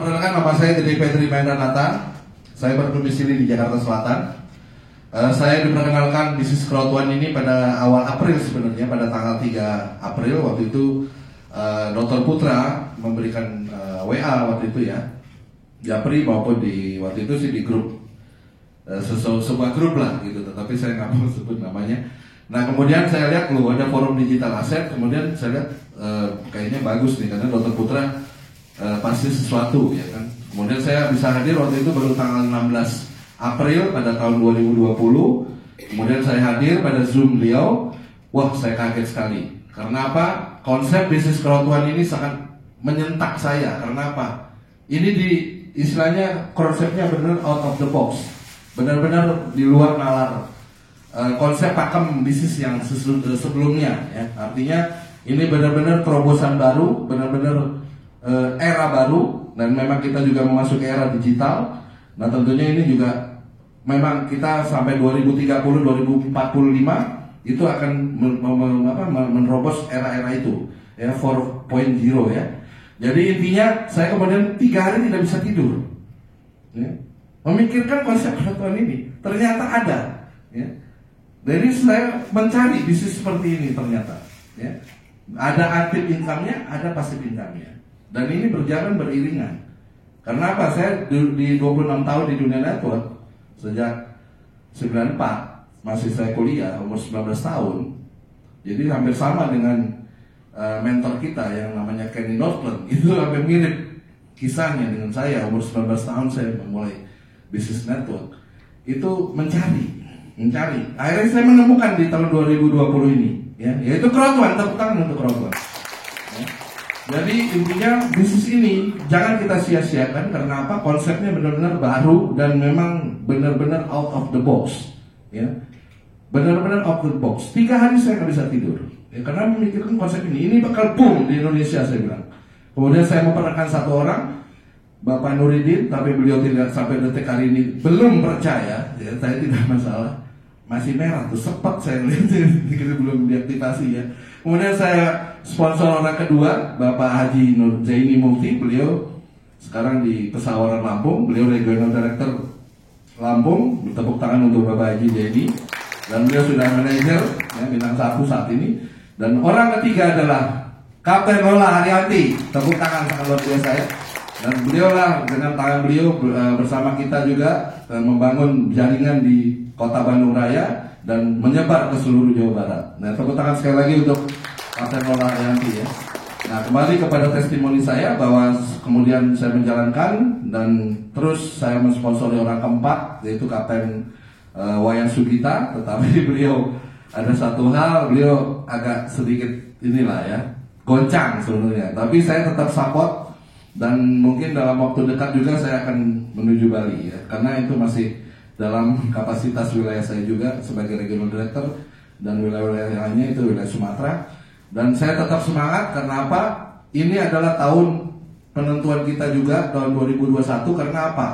Perkenalkan, nama saya Dede Petri Mahendranata. Saya berdomisili di Jakarta Selatan. Saya diperkenalkan bisnis crowd one ini pada awal April sebenarnya, pada tanggal 3 April. Waktu itu Dr. Putra memberikan WA waktu itu ya, Japri maupun di waktu itu sih di grup sebuah grup lah gitu, tetapi saya nggak mau sebut namanya. Nah kemudian saya lihat ada forum digital aset, kemudian saya lihat kayaknya bagus nih karena Dr. Putra pasti sesuatu ya kan. Kemudian saya bisa hadir waktu itu baru tanggal 16 April pada tahun 2020. Kemudian saya hadir pada Zoom beliau. Wah, saya kaget sekali. Karena apa? Konsep bisnis crowd one ini sangat menyentak saya. Karena apa? Ini di istilahnya konsepnya benar out of the box. Benar-benar di luar nalar konsep pakem bisnis yang sebelumnya ya. Artinya ini benar-benar terobosan baru, benar-benar era baru, dan memang kita juga memasuki era digital. Nah tentunya ini juga memang kita sampai 2030-2045 itu akan menerobos era-era itu ya, 4.0 ya. Jadi intinya saya kemudian 3 hari tidak bisa tidur ya, memikirkan konsep crowd ini. Ternyata ada ya. Jadi saya mencari bisnis seperti ini ternyata ya. Ada aktif income-nya, ada pasif income-nya, dan ini berjalan beriringan. Karena apa? Saya di 26 tahun di dunia network, sejak 94 masih saya kuliah, umur 19 tahun. Jadi hampir sama dengan mentor kita yang namanya Kenny Northland. Itu hampir mirip kisahnya dengan saya. Umur 19 tahun saya memulai bisnis network. Itu mencari. Akhirnya saya menemukan di tahun 2020 ini, ya, yaitu crowd one. Tepuk tangan untuk crowd one. Ya. Jadi intinya bisnis ini jangan kita sia-siakan. Karena apa? Konsepnya benar-benar baru dan memang benar-benar out of the box. Ya, benar-benar out of the box. 3 hari saya nggak bisa tidur. Ya, karena memikirkan konsep ini. Ini bakal boom di Indonesia, saya bilang. Kemudian saya memperkenalkan satu orang, Bapak Nuridin, tapi beliau tidak sampai detik hari ini belum percaya. Ya, saya tidak masalah. Masih merah tuh, sempat saya lihat belum diaktifasi ya. Kemudian saya sponsor orang kedua, Bapak Haji Nur Zaini Mufti. Beliau sekarang di Pesawaran Lampung. Beliau Regional Director Lampung. Tepuk tangan untuk Bapak Haji Zaini. Dan beliau sudah manajer ya, bintang 1 saat ini. Dan orang ketiga adalah Kapten Lola Haryanti. Tepuk tangan sangat luar biasa ya. Dan beliau lah dengan tangan beliau bersama kita juga membangun jaringan di Kota Bandung Raya dan menyebar ke seluruh Jawa Barat. Nah, tepuk tangan sekali lagi untuk Kapten Lola Haryanti ya. Nah, kembali kepada testimoni saya bahwa kemudian saya menjalankan dan terus saya mensponsori orang keempat, yaitu Kapten Wayan Sugita. Tetapi beliau ada satu hal, beliau agak sedikit inilah ya, goncang sebenarnya. Tapi saya tetap support dan mungkin dalam waktu dekat juga saya akan menuju Bali ya, karena itu masih dalam kapasitas wilayah saya juga sebagai regional director, dan wilayah-wilayah lainnya itu wilayah Sumatera. Dan saya tetap semangat karena apa? Ini adalah tahun penentuan kita juga, tahun 2021. Karena apa?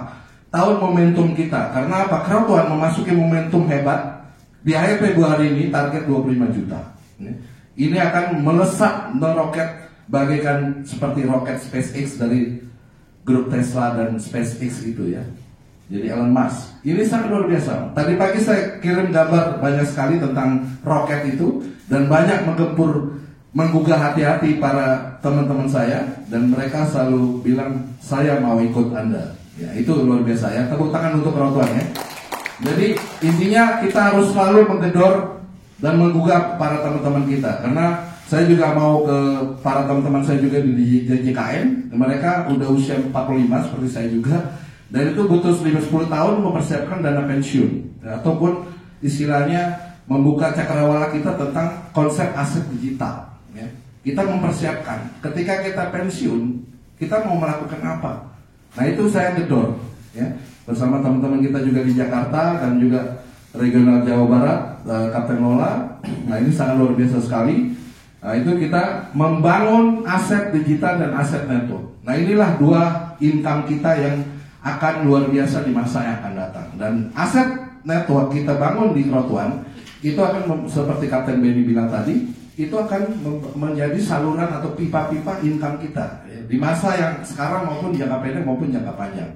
Tahun momentum kita. Karena apa? Crowd one memasuki momentum hebat. Di akhir Februari ini target 25 juta. Ini akan melesat meroket bagaikan seperti roket SpaceX dari grup Tesla dan SpaceX itu ya. Jadi Elon Musk. Ini sangat luar biasa. Tadi pagi saya kirim gambar banyak sekali tentang roket itu, dan banyak menggugah hati-hati para teman-teman saya, dan mereka selalu bilang saya mau ikut Anda. Ya, itu luar biasa ya. Tepuk tangan untuk crowd one ya. Jadi intinya kita harus selalu menggedor dan menggugah para teman-teman kita, karena saya juga mau ke para teman-teman saya juga di JKN. Mereka udah usia 45 seperti saya juga. Dan itu butuh 10 tahun mempersiapkan dana pensiun ya, ataupun istilahnya membuka cakrawala kita tentang konsep aset digital ya. Kita mempersiapkan ketika kita pensiun, kita mau melakukan apa. Nah itu saya gedor ya, bersama teman-teman kita juga di Jakarta dan juga regional Jawa Barat, Kapten Lola. Nah ini sangat luar biasa sekali. Nah itu kita membangun aset digital dan aset network. Nah inilah 2 income kita yang akan luar biasa di masa yang akan datang. Dan aset network kita bangun di crowd one itu akan seperti Kapten Benny bilang tadi, itu akan menjadi saluran atau pipa-pipa income kita ya. di masa yang sekarang maupun jangka pendek maupun jangka panjang.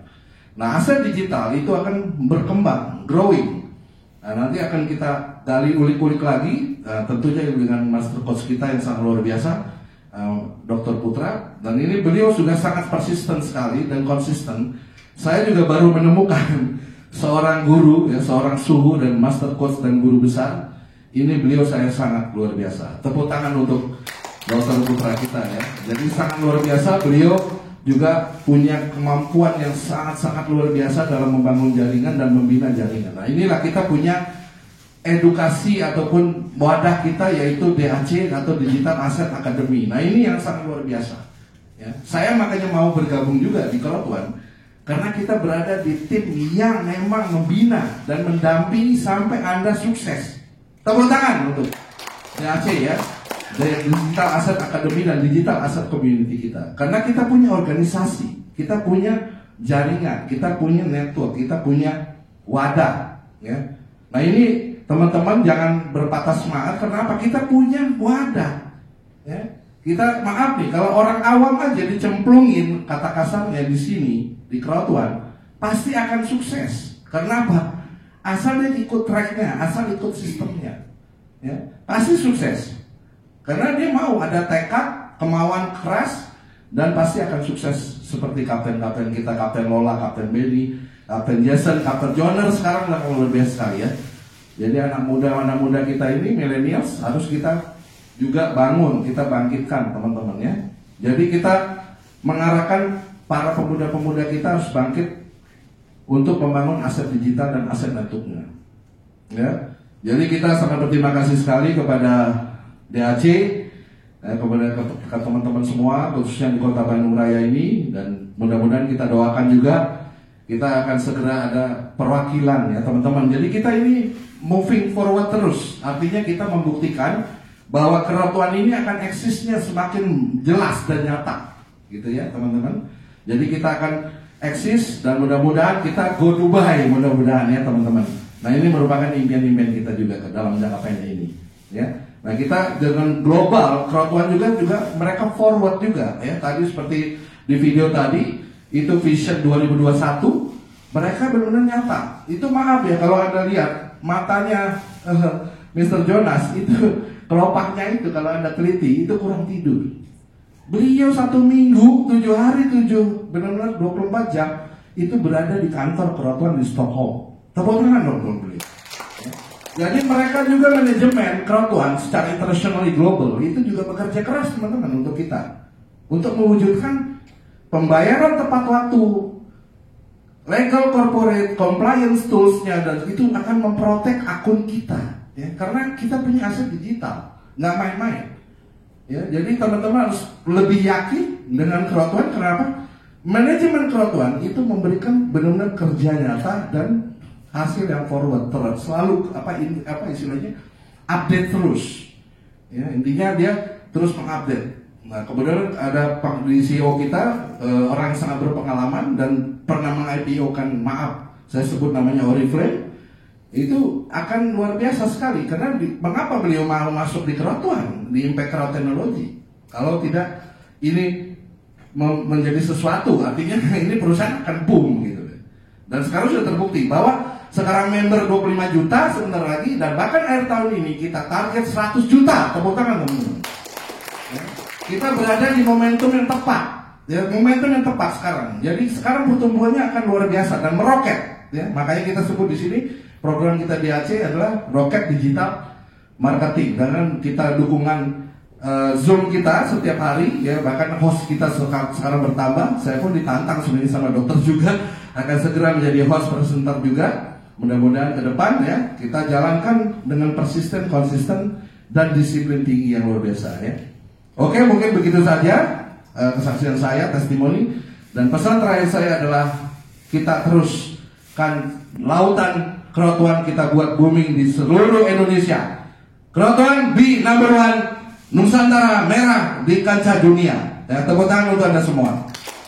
Nah, aset digital itu akan berkembang, growing. Nah, nanti akan kita gali ulik-ulik lagi, tentunya dengan master coach kita yang sangat luar biasa, Dr. Putra. Dan ini beliau sudah sangat persisten sekali dan konsisten. Saya juga baru menemukan seorang guru, ya, seorang suhu dan master coach dan guru besar. Ini beliau saya sangat luar biasa. Tepuk tangan untuk Dr. Putra kita ya. Jadi sangat luar biasa, beliau juga punya kemampuan yang sangat-sangat luar biasa dalam membangun jaringan dan membina jaringan. Nah, inilah kita punya edukasi ataupun wadah kita, yaitu DAC atau Digital Asset Academy. Nah, ini yang sangat luar biasa ya. Saya makanya mau bergabung juga di Crowd1, karena kita berada di tim yang memang membina dan mendampingi sampai Anda sukses. Tepuk tangan untuk DAC ya, Digital Asset Academy dan Digital Asset Community kita. Karena kita punya organisasi, kita punya jaringan, kita punya network, kita punya wadah ya. Nah, ini teman-teman jangan berpatah semangat. Kenapa? Kita punya wadah ya. Kita, maaf nih, kalau orang awam aja dicemplungin kata kasarnya di sini di Crowd1 pasti akan sukses. Karena apa? Asal dia ikut tracknya, asal ikut sistemnya ya, pasti sukses. Karena dia mau, ada tekad, kemauan keras, dan pasti akan sukses. Seperti kapten-kapten kita, Kapten Lola, Kapten Benny, Kapten Jason, Kapten Joner, sekarang udah luar biasa sekali ya. Jadi anak muda kita ini, millennials, harus kita juga bangun, kita bangkitkan teman-teman ya. Jadi kita mengarahkan para pemuda-pemuda kita harus bangkit untuk membangun aset digital dan aset networknya ya. Jadi kita sangat berterima kasih sekali kepada DAC, kepada teman-teman semua, khususnya di Kota Bandung Raya ini, dan mudah-mudahan kita doakan juga kita akan segera ada perwakilan ya teman-teman. Jadi kita ini moving forward terus, artinya kita membuktikan bahwa Crowd1 ini akan eksisnya semakin jelas dan nyata, gitu ya teman-teman. Jadi kita akan eksis dan mudah-mudahan kita go Dubai, mudah-mudahan ya teman-teman. Nah, ini merupakan impian-impian kita juga ke dalam jangka pendek ini ya. Nah, kita dengan global, Crowd1 juga mereka forward juga ya. Tadi seperti di video tadi, itu Vision 2021, mereka benar-benar nyata. Itu maaf ya, kalau Anda lihat matanya Mr. Jonas itu, kelopaknya itu kalau Anda teliti, itu kurang tidur. Beliau 1 minggu, 7 hari, benar-benar 24 jam itu berada di kantor Crowd1 di Stockholm. Tepuk tangan dong beliau. Jadi mereka juga manajemen Crowd1 secara internationally global itu juga bekerja keras teman-teman untuk kita, untuk mewujudkan pembayaran tepat waktu, legal corporate compliance toolsnya, dan itu akan memprotek akun kita ya, karena kita punya aset digital, nggak main-main ya. Jadi teman-teman harus lebih yakin dengan Crowd1. Kenapa? Manajemen Crowd1 itu memberikan benar-benar kerja nyata dan hasil yang forward terus, selalu apa istilahnya, update terus ya. Intinya dia terus mengupdate. Nah, kemudian ada di CEO kita orang yang sangat berpengalaman dan pernah meng-IPO kan, maaf saya sebut namanya Oriflame, itu akan luar biasa sekali. Karena mengapa beliau mau masuk di Crowd1, di Impact Crowd Technology? Kalau tidak ini menjadi sesuatu, artinya ini perusahaan akan boom gitu. Dan sekarang sudah terbukti bahwa sekarang member 25 juta sebentar lagi, dan bahkan akhir tahun ini kita target 100 juta. Tepuk tangan teman-teman ya. Kita berada di momentum yang tepat ya, momentum yang tepat sekarang. Jadi sekarang pertumbuhannya akan luar biasa dan meroket ya. Makanya kita sebut di sini program kita di DAC adalah Rocket Digital Marketing, dengan kita dukungan Zoom kita setiap hari ya. Bahkan host kita sekarang bertambah. Saya pun ditantang sebenarnya sama dokter juga, akan segera menjadi host presenter juga. Mudah-mudahan ke depan ya kita jalankan dengan persisten, konsisten, dan disiplin tinggi yang luar biasa ya. Oke, mungkin begitu saja kesaksian saya, testimoni, dan pesan terakhir saya adalah kita teruskan lautan Crowd1 kita buat booming di seluruh Indonesia. Crowd1 be number one, Nusantara merah di kancah dunia. Ya, tepuk tangan untuk Anda semua.